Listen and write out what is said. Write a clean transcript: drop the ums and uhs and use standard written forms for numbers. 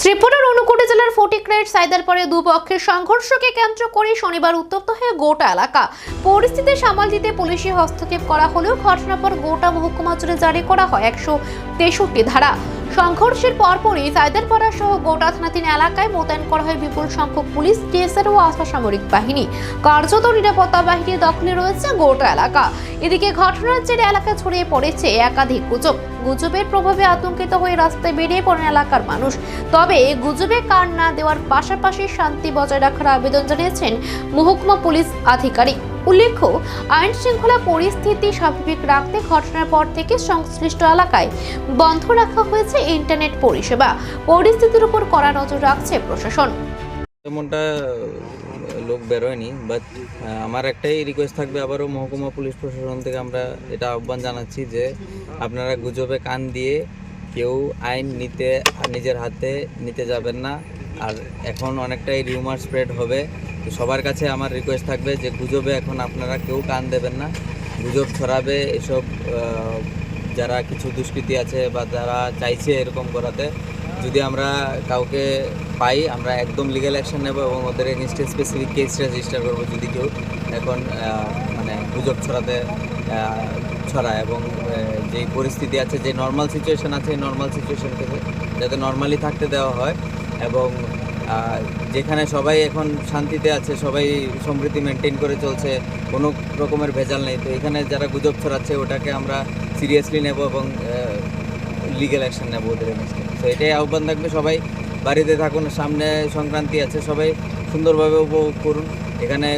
ত্রিপুরার ঊনকোটি জেলার ফটিকরাইট সাইদারপাড়ে দুপক্ষের সংঘর্ষকে কেন্দ্র করে শনিবার উত্তপ্ত হয়ে গোটা এলাকা। পরিস্থিতি সামাল দিতে পুলিশি হস্তক্ষেপ করা হলেও ঘটনার পর গোটা মহকুমা জুড়ে জারি করা হয় 163 ধারা। সংঘর্ষের পরপরই সাইদারপাড়া সহ গোটা থানাধীন এলাকায় মোতায়েন করা হয় বিপুল সংখ্যক পুলিশ, টিএসআর ও আধা সামরিক বাহিনী। কার্যত নিরাপত্তা বাহিনীর দখলে রয়েছে গোটা এলাকা। এদিকে ঘটনার জেরে এলাকায় ছড়িয়ে পড়েছে একাধিক গুজব। গুজবের প্রভাবে আতঙ্কিত হয়ে রাস্তায় বেরিয়ে পড়েন এলাকার মানুষ। তবে গুজবে কান না দেওয়ার পাশাপাশি শান্তি বজায় রাখার আবেদন জানিয়েছেন মহকুমা পুলিশ আধিকারিক। উল্লেখ্য, আইন শৃঙ্খলা পরিস্থিতি স্বাভাবিক রাখতে ঘটনার পর থেকে সংশ্লিষ্ট এলাকায় বন্ধ রাখা হয়েছে ইন্টারনেট পরিষেবা। পরিস্থিতির উপর কড়া নজর রাখছে প্রশাসন। তেমনটা লোক বেরোয়নি, বাট আমার একটাই রিকোয়েস্ট থাকবে, আবারও মহকুমা পুলিশ প্রশাসন থেকে আমরা এটা আহ্বান জানাচ্ছি যে আপনারা গুজবে কান দিয়ে কেউ আইন নিজের হাতে নিতে যাবেন না। আর এখন অনেকটাই রিউমার স্প্রেড হবে, তো সবার কাছে আমার রিকোয়েস্ট থাকবে যে গুজবে এখন আপনারা কেউ কান দেবেন না। গুজব ছড়াবে এসব যারা কিছু দুষ্কৃতী আছে বা যারা চাইছে এরকম করাতে, যদি আমরা কাউকে পাই আমরা একদম লিগ্যাল অ্যাকশন নেব এবং ওদের এগেনস্টে স্পেসিফিক কেস রেজিস্টার করবো যদি কেউ এখন গুজব ছড়ায়। এবং যেই পরিস্থিতি আছে, যে নর্মাল সিচুয়েশন আছে, এই নর্মাল সিচুয়েশন থেকে যাতে নর্মালি থাকতে দেওয়া হয় এবং যেখানে সবাই এখন শান্তিতে আছে, সবাই সমৃদ্ধি মেনটেন করে চলছে, কোনো রকমের ভেজাল নেই, তো এখানে যারা গুজব ছড়াচ্ছে ওটাকে আমরা সিরিয়াসলি নেব এবং লিগ্যাল অ্যাকশন নেব ওদের এগেনস্টে। তো এটাই আহ্বান থাকবে, সবাই বাড়িতে থাকুন, সামনে সংক্রান্তি আছে, সবাই সুন্দরভাবে উপভোগ করুন। এখানে